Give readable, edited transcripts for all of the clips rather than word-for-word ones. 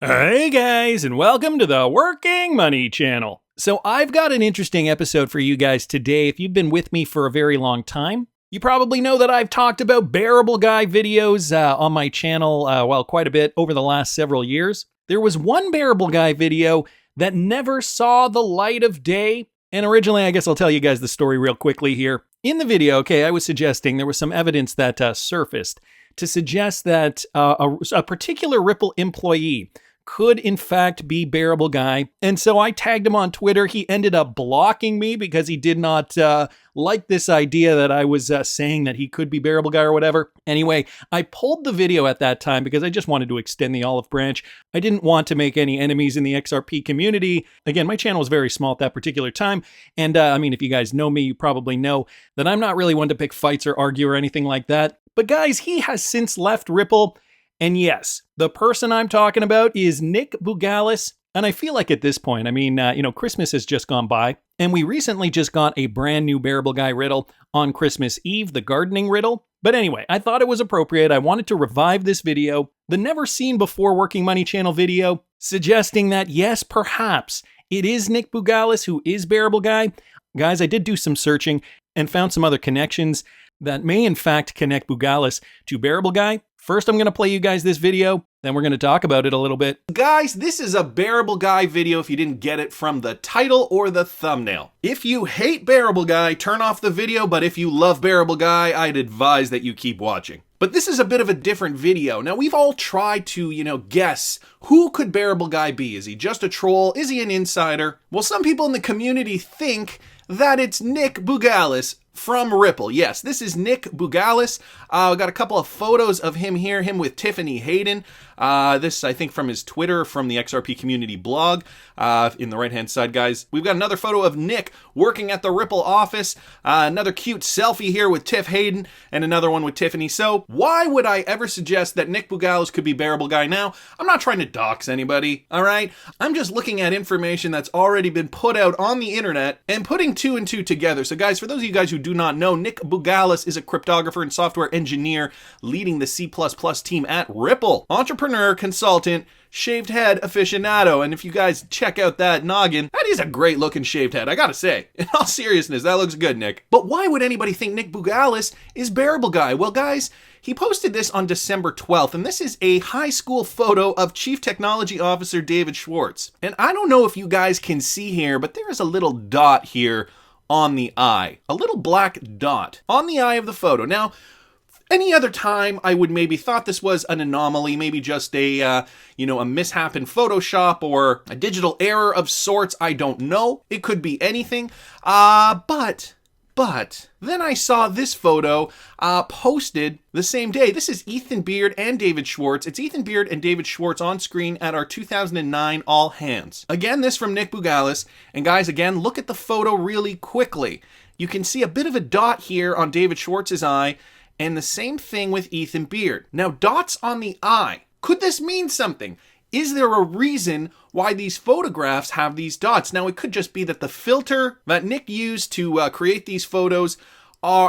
Hey guys, and welcome to the Working Money Channel. So I've got an interesting episode for you guys today. If you've been with me for a very long time, you probably know that I've talked about Bearable Guy videos on my channel, quite a bit over the last several years. There was one Bearable Guy video that never saw the light of day. And originally, I guess I'll tell you guys the story real quickly here. In the video, I was suggesting there was some evidence that surfaced to suggest that a particular Ripple employee could in fact be Bearable Guy. And so I tagged him on Twitter. He ended up blocking me because he did not like this idea that I was saying that he could be Bearable Guy or whatever. Anyway, I pulled the video at that time because I just wanted to extend the olive branch. I didn't want to make any enemies in the XRP community. Again, my channel was very small at that particular time. And if you guys know me, you probably know that I'm not really one to pick fights or argue or anything like that. But guys, he has since left Ripple. And yes, the person I'm talking about is Nick Bougalis. And I feel like at this point, Christmas has just gone by. And we recently just got a brand new Bearable Guy riddle on Christmas Eve, the gardening riddle. But anyway, I thought it was appropriate. I wanted to revive this video, the never seen before Working Money Channel video, suggesting that yes, perhaps it is Nick Bougalis who is Bearable Guy. Guys, I did do some searching and found some other connections that may in fact connect Bougalis to Bearable Guy. First, I'm going to play you guys this video, then we're going to talk about it a little bit. Guys, this is a Bearable Guy video if you didn't get it from the title or the thumbnail. If you hate Bearable Guy, turn off the video, but if you love Bearable Guy, I'd advise that you keep watching. But this is a bit of a different video. Now, we've all tried to, guess who could Bearable Guy be? Is he just a troll? Is he an insider? Well, some people in the community think that it's Nick Bougalis from Ripple. Yes, this is Nick Bougalis. I got a couple of photos of him here, him with Tiffany Hayden. This, I think, from his Twitter, from the XRP community blog. In the right-hand side, guys, we've got another photo of Nick working at the Ripple office. Another cute selfie here with Tiff Hayden, and another one with Tiffany. So why would I ever suggest that Nick Bougalis could be Bearable Guy now? I'm not trying to dox anybody, all right? I'm just looking at information that's already been put out on the internet and putting two and two together. So guys, for those of you guys who do not know, Nick Bougalis is a cryptographer and software engineer leading the C++ team at Ripple. Entrepreneur, consultant, shaved head aficionado. And if you guys check out that noggin, that is a great looking shaved head, I gotta say. In all seriousness, that looks good, Nick. But why would anybody think Nick Bougalis is Bearable Guy? Well, guys, he posted this on December 12th, and this is a high school photo of Chief Technology Officer David Schwartz. And I don't know if you guys can see here, but there is a little dot here on the eye. A little black dot on the eye of the photo. Now, any other time, I would maybe thought this was an anomaly, maybe just a mishap in Photoshop or a digital error of sorts. I don't know. It could be anything. But then I saw this photo posted the same day. This is Ethan Beard and David Schwartz. It's Ethan Beard and David Schwartz on screen at our 2009 All Hands. Again, this from Nick Bougalis. And guys, again, look at the photo really quickly. You can see a bit of a dot here on David Schwartz's eye, and the same thing with Ethan Beard. Now, dots on the eye. Could this mean something? Is there a reason why these photographs have these dots? Now, it could just be that the filter that Nick used to create these photos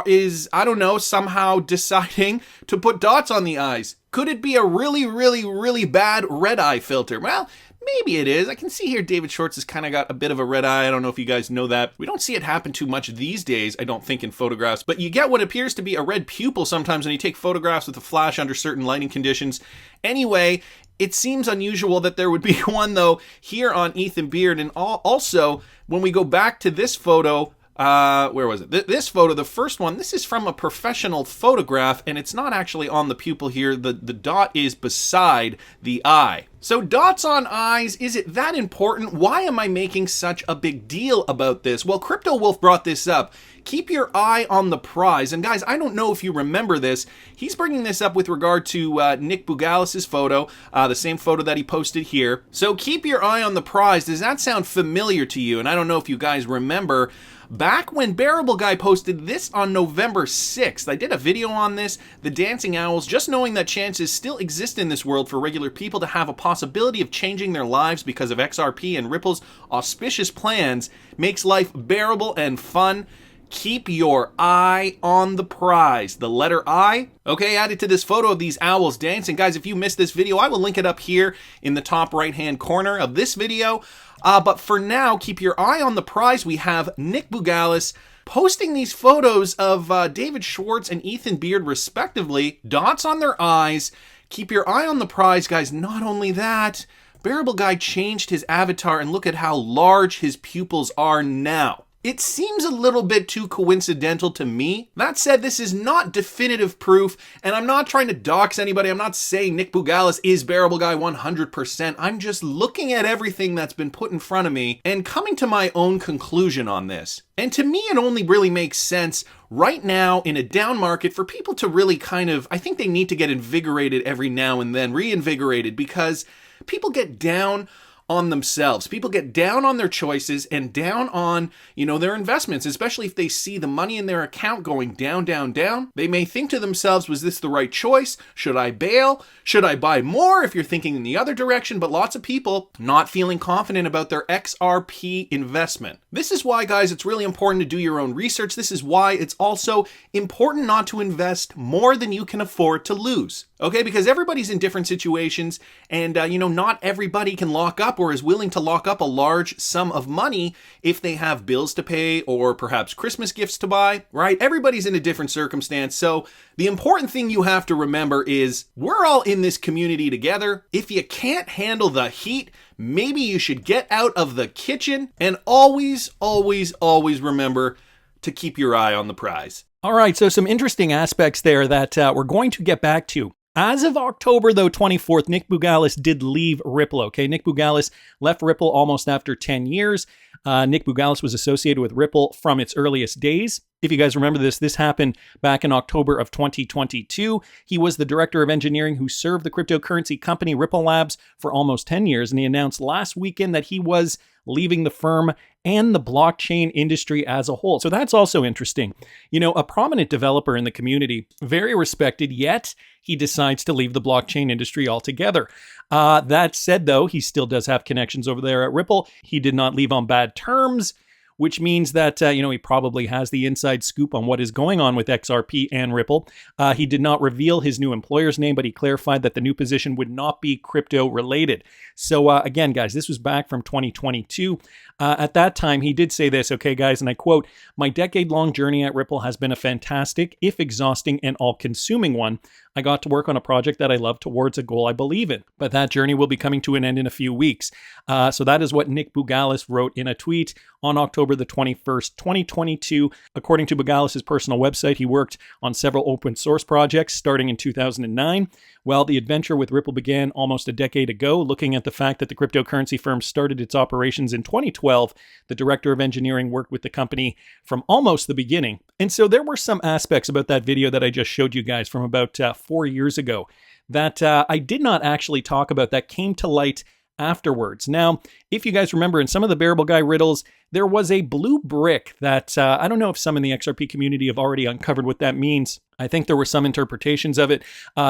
is, I don't know, somehow deciding to put dots on the eyes. Could it be a really, really, really bad red eye filter? Well, maybe it is. I can see here David Schwartz has kind of got a bit of a red eye. I don't know if you guys know that. We don't see it happen too much these days, I don't think, in photographs. But you get what appears to be a red pupil sometimes when you take photographs with a flash under certain lighting conditions. Anyway, it seems unusual that there would be one, though, here on Ethan Beard. And also, when we go back to this photo, where was it? This photo, the first one, this is from a professional photograph, and it's not actually on the pupil here. The dot is beside the eye. So dots on eyes, is it that important? Why am I making such a big deal about this? Well, Crypto Wolf brought this up. Keep your eye on the prize. And guys, I don't know if you remember this. He's bringing this up with regard to Nick Bougalis' photo, the same photo that he posted here. So keep your eye on the prize. Does that sound familiar to you? And I don't know if you guys remember, back when Bearable Guy posted this on November 6th, I did a video on this, the Dancing Owls, just knowing that chances still exist in this world for regular people to have a possibility of changing their lives because of XRP and Ripple's auspicious plans makes life bearable and fun. Keep your eye on the prize. The letter I, okay, added to this photo of these owls dancing. Guys, if you missed this video, I will link it up here in the top right-hand corner of this video. But for now, keep your eye on the prize. We have Nick Bougalis posting these photos of David Schwartz and Ethan Beard, respectively. Dots on their eyes. Keep your eye on the prize, guys. Not only that, Bearable Guy changed his avatar, and look at how large his pupils are now. It seems a little bit too coincidental to me. That said, this is not definitive proof, and I'm not trying to dox anybody. I'm not saying Nick Bougalis is Bearable Guy 100%. I'm just looking at everything that's been put in front of me and coming to my own conclusion on this. And to me, it only really makes sense right now in a down market for people to really I think they need to get invigorated every now and then, reinvigorated, because people get down on themselves. People get down on their choices and down on, their investments, especially if they see the money in their account going down, down, down. They may think to themselves, was this the right choice? Should I bail? Should I buy more? If you're thinking in the other direction, but lots of people not feeling confident about their XRP investment. This is why, guys, it's really important to do your own research. This is why it's also important not to invest more than you can afford to lose. Okay, because everybody's in different situations, and not everybody can lock up or is willing to lock up a large sum of money if they have bills to pay or perhaps Christmas gifts to buy, right? Everybody's in a different circumstance. So the important thing you have to remember is we're all in this community together. If you can't handle the heat, maybe you should get out of the kitchen, and always, always, always remember to keep your eye on the prize. All right, so some interesting aspects there that we're going to get back to. As of October, though, 24th, Nick Bougalis did leave Ripple, okay? Nick Bougalis left Ripple almost after 10 years. Nick Bougalis was associated with Ripple from its earliest days. If you guys remember this happened back in October of 2022. He was the director of engineering who served the cryptocurrency company Ripple Labs for almost 10 years, and he announced last weekend that he was leaving the firm and the blockchain industry as a whole. So that's also interesting. A prominent developer in the community, very respected, yet he decides to leave the blockchain industry altogether. That said, though, he still does have connections over there at Ripple. He did not leave on bad terms, which means that, he probably has the inside scoop on what is going on with XRP and Ripple. He did not reveal his new employer's name, but he clarified that the new position would not be crypto related. So again, guys, this was back from 2022. At that time, he did say this, okay, guys, and I quote, "My decade-long journey at Ripple has been a fantastic, if exhausting and all-consuming one. I got to work on a project that I love towards a goal I believe in, but that journey will be coming to an end in a few weeks." So that is what Nick Bougalis wrote in a tweet on October the 21st, 2022. According to Bougalis' personal website, he worked on several open source projects starting in 2009. Well, the adventure with Ripple began almost a decade ago. Looking at the fact that the cryptocurrency firm started its operations in 2012, the director of engineering worked with the company from almost the beginning. And so there were some aspects about that video that I just showed you guys from about 4 years ago that I did not actually talk about that came to light afterwards. Now, if you guys remember, in some of the Bearable Guy riddles, there was a blue brick that I don't know if some in the XRP community have already uncovered what that means. I think there were some interpretations of it.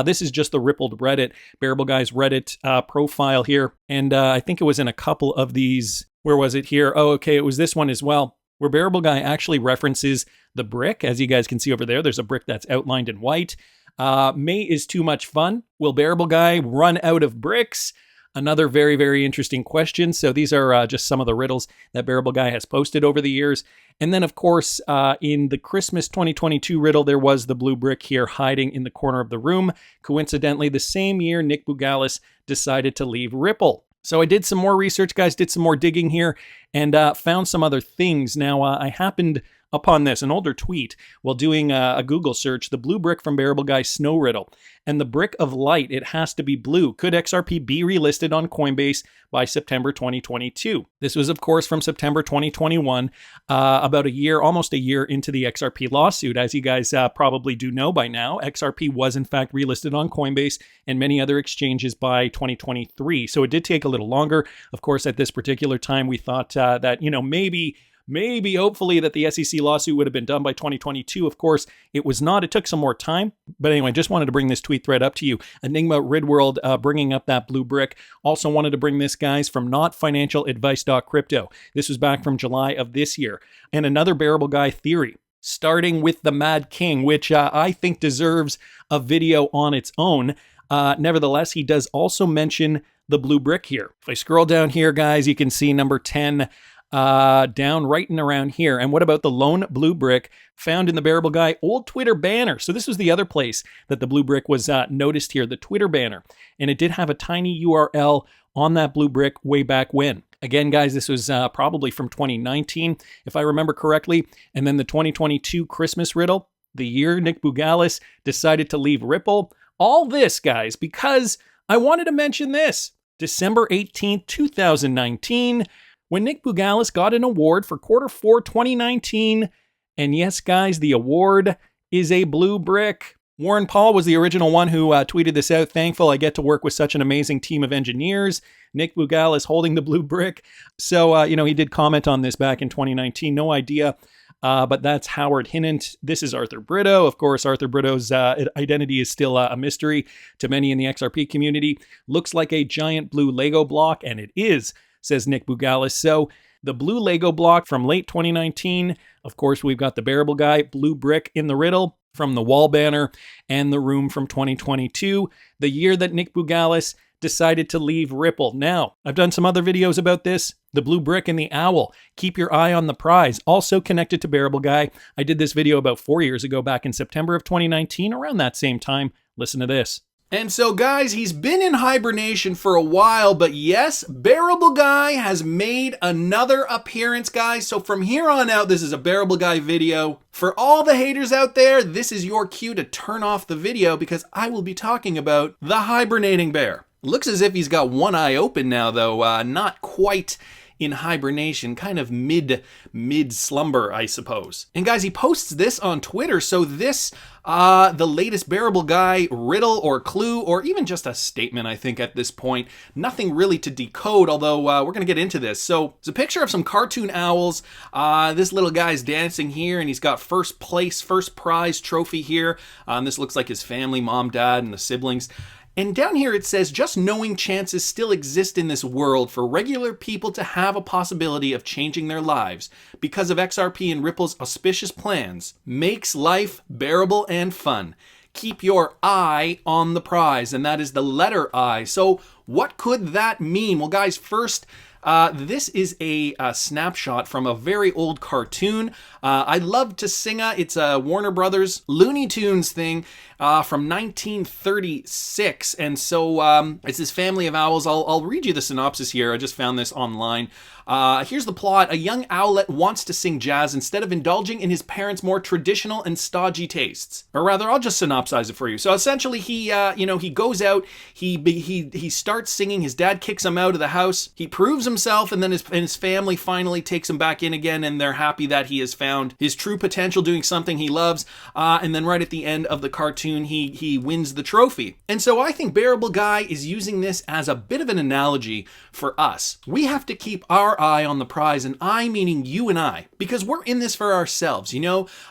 This is just the Rippled Reddit, Bearable Guy's Reddit profile here. And I think it was in a couple of these. Where was it here? Oh, okay, it was this one as well, where Bearable Guy actually references the brick. As you guys can see over there, there's a brick that's outlined in white. May is too much fun. Will Bearable Guy run out of bricks? Another very, very interesting question. So these are just some of the riddles that Bearable Guy has posted over the years. And then, of course, in the Christmas 2022 riddle, there was the blue brick here hiding in the corner of the room. Coincidentally, the same year, Nick Bougalis decided to leave Ripple. So I did some more research, guys, did some more digging here, and found some other things. Now, I happened upon this, an older tweet, while doing a Google search, the blue brick from Bearable Guy Snow Riddle. And the brick of light, it has to be blue. Could XRP be relisted on Coinbase by September 2022? This was, of course, from September 2021, about a year, almost a year into the XRP lawsuit. As you guys probably do know by now, XRP was, in fact, relisted on Coinbase and many other exchanges by 2023. So it did take a little longer. Of course, at this particular time, we thought that, maybe, hopefully, that the SEC lawsuit would have been done by 2022. Of course, it was not. It took some more time. But anyway, just wanted to bring this tweet thread up to you. Enigma Ridworld bringing up that blue brick. Also wanted to bring this, guys, from notfinancialadvice.crypto. This was back from July of this year. And another Bearable Guy theory. starting with the Mad King, which I think deserves a video on its own. Nevertheless, he does also mention the blue brick here. If I scroll down here, guys, you can see number 10 down right and around here. And what about the lone blue brick found in the Bearable Guy old Twitter banner? So this was the other place that the blue brick was noticed here, the Twitter banner. And it did have a tiny URL on that blue brick way back when. Again, guys, this was probably from 2019, if I remember correctly. And then the 2022 Christmas riddle, the year Nick Bougalis decided to leave Ripple. All this, guys, because I wanted to mention this. December 18th, 2019, when Nick Bougalis got an award for Q4 2019. And yes, guys, the award is a blue brick. Warren Paul was the original one who tweeted this out. Thankful I get to work with such an amazing team of engineers. Nick Bougalis holding the blue brick. So, he did comment on this back in 2019. No idea. But that's Howard Hinnant. This is Arthur Brito. Of course, Arthur Brito's identity is still a mystery to many in the XRP community. Looks like a giant blue Lego block, and it is, says Nick Bougalis. So the blue Lego block from late 2019. Of course, we've got the Bearable Guy blue brick in the riddle from the wall banner, and the room from 2022, the year that Nick Bougalis decided to leave Ripple. Now, I've done some other videos about this. The blue brick and the owl. Keep your eye on the prize. Also connected to Bearable Guy. I did this video about 4 years ago, back in September of 2019, around that same time. Listen to this. And so, guys, he's been in hibernation for a while, but yes, Bearable Guy has made another appearance, guys. So from here on out, this is a Bearable Guy video. For all the haters out there, this is your cue to turn off the video because I will be talking about the hibernating bear. Looks as if he's got one eye open now, though, not quite in hibernation, kind of mid slumber, I suppose. And guys, he posts this on Twitter, so this, the latest Bearable Guy riddle or clue, or even just a statement, I think, at this point. Nothing really to decode, although we're gonna get into this. So it's a picture of some cartoon owls. This little guy's dancing here, and he's got first prize trophy here. This looks like his family, mom, dad, and the siblings. And down here it says, just knowing chances still exist in this world for regular people to have a possibility of changing their lives because of XRP and Ripple's auspicious plans makes life bearable and fun. Keep your eye on the prize, and that is the letter I. So what could that mean? Well, guys, first, this is a snapshot from a very old cartoon. I love to sing it's a Warner Brothers Looney Tunes thing from 1936. And so it's this family of owls. I'll read you the synopsis here. I just found this online. Here's the plot. A young owlet wants to sing jazz instead of indulging in his parents' more traditional and stodgy tastes. Or rather, I'll just synopsize it for you. So essentially, he goes out, he starts singing. His dad kicks him out of the house. He proves himself, and then his family finally takes him back in again, and they're happy that he has found his true potential doing something he loves. And then right at the end of the cartoon, he wins the trophy. And so I think Bearable Guy is using this as a bit of an analogy for us. We have to keep our eye on the prize, and I meaning you and I, because we're in this for ourselves,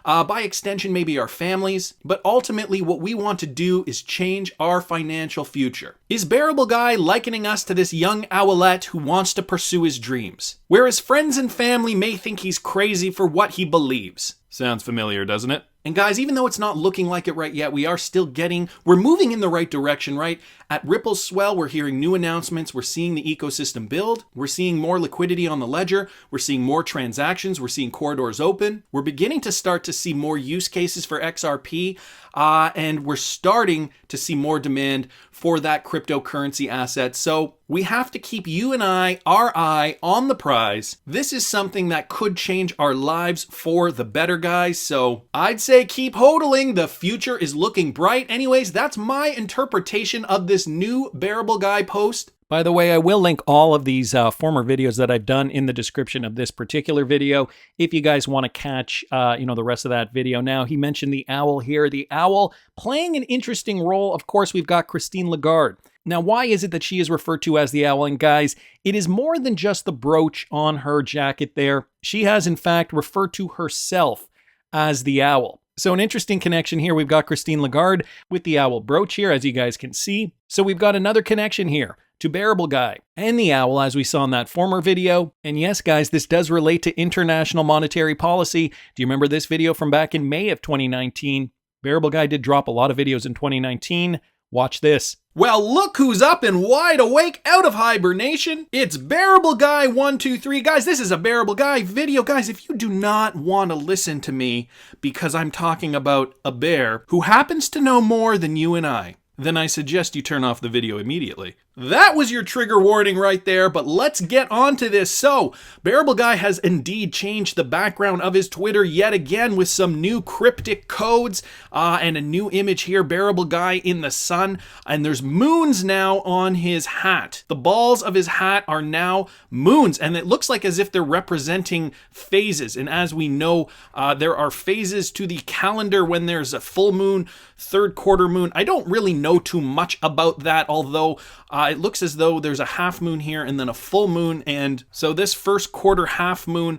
by extension, maybe our families, but ultimately what we want to do is change our financial future. Is Bearable Guy likening us to this young owlet who wants to pursue his dreams, whereas friends and family may think he's crazy for what he believes? Sounds familiar, doesn't it? And guys, even though it's not looking like it right yet, we're moving in the right direction, right? At Ripple's swell, we're hearing new announcements. We're seeing the ecosystem build. We're seeing more liquidity on the ledger. We're seeing more transactions. We're seeing corridors open. We're beginning to start to see more use cases for XRP. And we're starting to see more demand for that cryptocurrency asset. So we have to keep you and our eye on the prize. This is something that could change our lives for the better, guys. So I'd say keep hodling. The future is looking bright. Anyways, that's my interpretation of this new Bearable Guy post. By the way, I will link all of these former videos that I've done in the description of this particular video if you guys want to catch, the rest of that video. Now, he mentioned the owl here. The owl playing an interesting role. Of course, we've got Christine Lagarde. Now, why is it that she is referred to as the owl? And guys, it is more than just the brooch on her jacket there. She has, in fact, referred to herself as the owl. So an interesting connection here. We've got Christine Lagarde with the owl brooch here, as you guys can see. So we've got another connection here. to Bearable Guy and the owl, as we saw in that former video. And yes, guys, this does relate to international monetary policy. Do you remember this video from back in May of 2019? Bearable Guy did drop a lot of videos in 2019. Watch this. Well, look who's up and wide awake out of hibernation. It's Bearableguy123. Guys, this is a Bearable Guy video. Guys, if you do not want to listen to me because I'm talking about a bear who happens to know more than you and I, then I suggest you turn off the video immediately. That was your trigger warning right there, but let's get on to this. So, Bearable Guy has indeed changed the background of his Twitter yet again with some new cryptic codes and a new image here, Bearable Guy in the sun, and there's moons now on his hat. The balls of his hat are now moons, and it looks like as if they're representing phases, and as we know, there are phases to the calendar when there's a full moon, third quarter moon. I don't really know too much about that, although it looks as though there's a half moon here and then a full moon, and so this first quarter half moon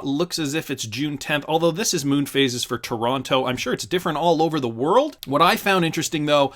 looks as if it's June 10th, although this is moon phases for Toronto. I'm sure it's different all over the world. What I found interesting though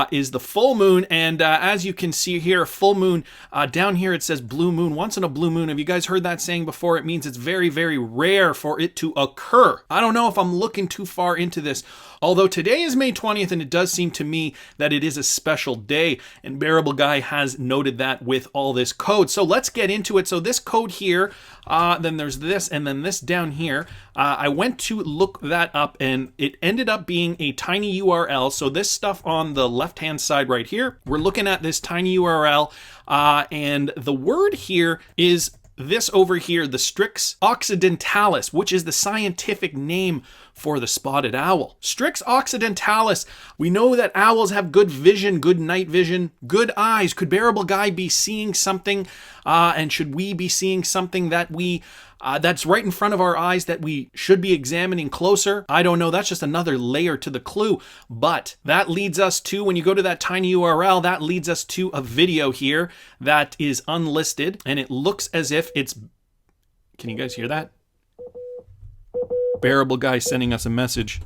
is the full moon, and as you can see here, full moon, down here it says blue moon, once in a blue moon. Have you guys heard that saying before? It means it's very, very rare for it to occur. I don't know if I'm looking too far into this, although today is May 20th, and it does seem to me that it is a special day, and Bearable Guy has noted that with all this code. So let's get into it. So this code here, then there's this, and then this down here. I went to look that up, and it ended up being a tiny URL. So this stuff on the left-hand side right here, we're looking at this tiny URL, and the word here is this over here, the Strix occidentalis, which is the scientific name for the spotted owl. Strix occidentalis, we know that owls have good vision, good night vision, good eyes. Could Bearable Guy be seeing something, and should we be seeing something that that's right in front of our eyes that we should be examining closer? I don't know. That's just another layer to the clue. But that leads us to, when you go to that tiny URL, that leads us to a video here that is unlisted, and it looks as if it's, can you guys hear that? Bearable Guy sending us a message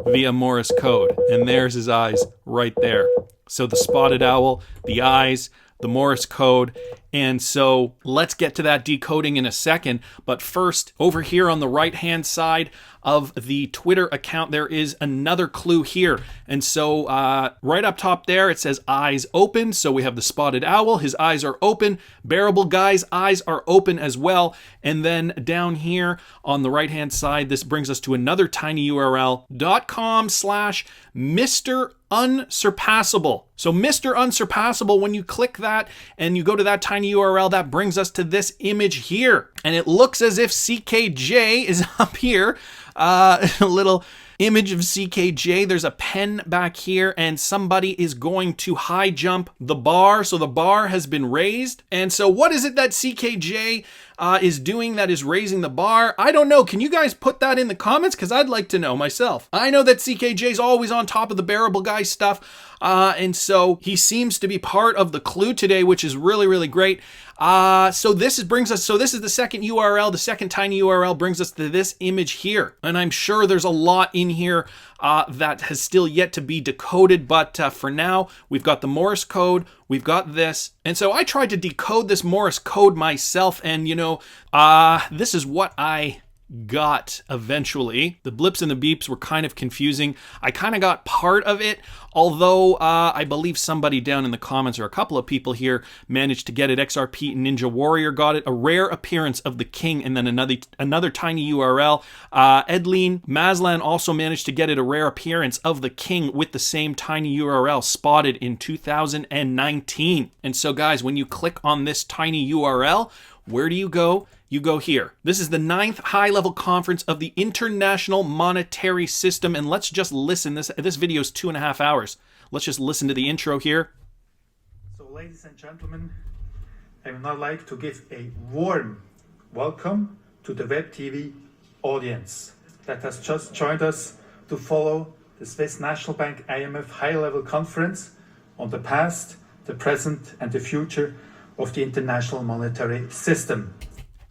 via Morse code, and there's his eyes right there. So the spotted owl, the eyes, the Morse code. And so let's get to that decoding in a second. But first, over here on the right-hand side of the Twitter account, there is another clue here. And so right up top there, it says eyes open. So we have the spotted owl. His eyes are open. Bearable Guy's eyes are open as well. And then down here on the right-hand side, this brings us to another tiny URL, .com/Mr. Unsurpassable. So Mr. Unsurpassable, when you click that and you go to that tiny URL, that brings us to this image here. And it looks as if CKJ is up here. A little image of CKJ. There's a pen back here, and somebody is going to high jump the bar. So the bar has been raised. And so what is it that CKJ is doing that is raising the bar? I don't know. Can you guys put that in the comments? Because I'd like to know myself. I know that CKJ is always on top of the Bearable Guy stuff. And so he seems to be part of the clue today, which is really, really great. So this is the second URL, the second tiny URL brings us to this image here. And I'm sure there's a lot in here that has still yet to be decoded, but for now, we've got the Morse code, we've got this. And so I tried to decode this Morse code myself, and you know, this is what I got eventually. The blips and the beeps were kind of confusing. I kind of got part of it, although I believe somebody down in the comments, or a couple of people here, managed to get it. XRP and Ninja Warrior got it. A rare appearance of the king, and then another tiny URL. Edleen Maslan also managed to get it. A rare appearance of the king with the same tiny URL, spotted in 2019. And so guys, when you click on this tiny URL, where do you go? You go here. This is the 9th high-level conference of the International Monetary System, and let's just listen. This video is 2.5 hours. Let's just listen to the intro here. So, ladies and gentlemen, I would now like to give a warm welcome to the web TV audience that has just joined us to follow the Swiss National Bank IMF high-level conference on the past, the present, and the future of the international monetary system.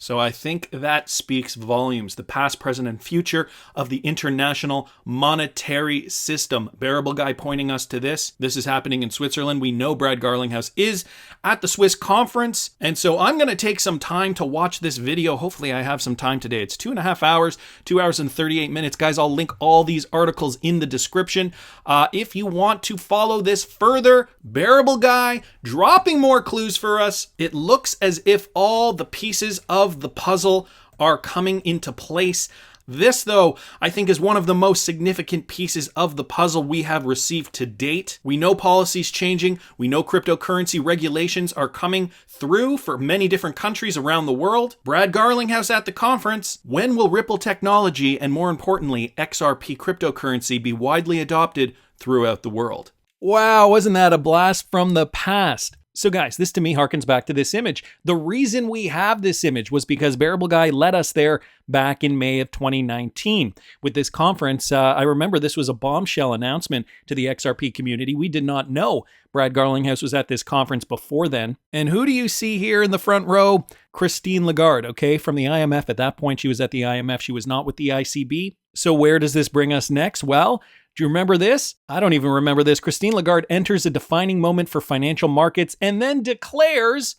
So I think that speaks volumes. The past, present, and future of the international monetary system. Bearable Guy pointing us to this. This is happening in Switzerland. We know Brad Garlinghouse is at the Swiss conference. And so I'm going to take some time to watch this video. Hopefully I have some time today. It's 2.5 hours, 2 hours and 38 minutes. Guys, I'll link all these articles in the description. If you want to follow this further, Bearable Guy dropping more clues for us. It looks as if all the pieces of the puzzle are coming into place. This, though, I think is one of the most significant pieces of the puzzle we have received to date. We know policy's changing. We know cryptocurrency regulations are coming through for many different countries around the world. Brad Garlinghouse at the conference. When will Ripple technology and, more importantly, XRP cryptocurrency be widely adopted throughout the world? Wow, wasn't that a blast from the past? So guys, this to me harkens back to this image. The reason we have this image was because Bearable Guy led us there back in May of 2019. With this conference, I remember this was a bombshell announcement to the XRP community. We did not know Brad Garlinghouse was at this conference before then. And who do you see here in the front row? Christine Lagarde, okay, from the IMF. At that point, she was at the IMF. She was not with the ICB. So where does this bring us next? Well, do you remember this? I don't even remember this. Christine Lagarde enters a defining moment for financial markets and then declares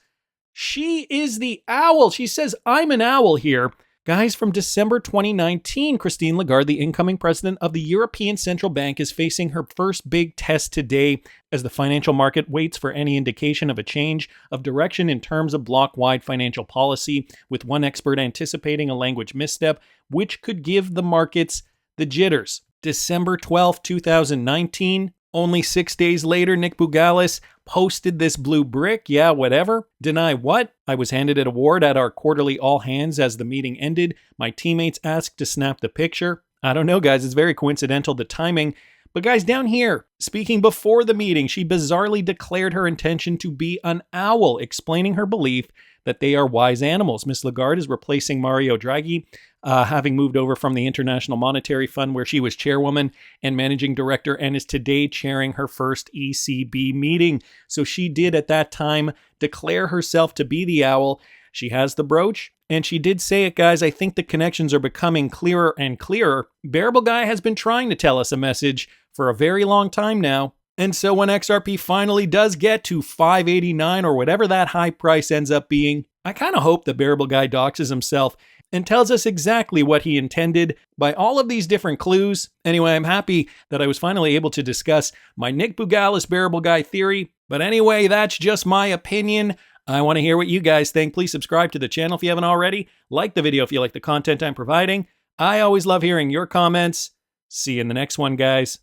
she is the owl. She says, I'm an owl here. Guys, from December 2019, Christine Lagarde, the incoming president of the European Central Bank, is facing her first big test today as the financial market waits for any indication of a change of direction in terms of block-wide financial policy, with one expert anticipating a language misstep, which could give the markets the jitters. December 12, 2019. Only 6 days later, Nick Bougalis posted this blue brick. Yeah, whatever. Deny what? I was handed an award at our quarterly all hands as the meeting ended. My teammates asked to snap the picture. I don't know, guys. It's very coincidental, the timing. But guys, down here, speaking before the meeting, she bizarrely declared her intention to be an owl, explaining her belief that they are wise animals. Miss Lagarde is replacing Mario Draghi, having moved over from the International Monetary Fund, where she was chairwoman and managing director, and is today chairing her first ECB meeting. So she did at that time declare herself to be the owl. She has the brooch, and she did say it, guys. I think the connections are becoming clearer and clearer. Bearable Guy has been trying to tell us a message for a very long time now. And so when XRP finally does get to 589 or whatever that high price ends up being, I kind of hope that Bearable Guy doxes himself and tells us exactly what he intended by all of these different clues. Anyway, I'm happy that I was finally able to discuss my Nick Bougalis Bearable Guy theory. But anyway, that's just my opinion. I want to hear what you guys think. Please subscribe to the channel if you haven't already. Like the video if you like the content I'm providing. I always love hearing your comments. See you in the next one, guys.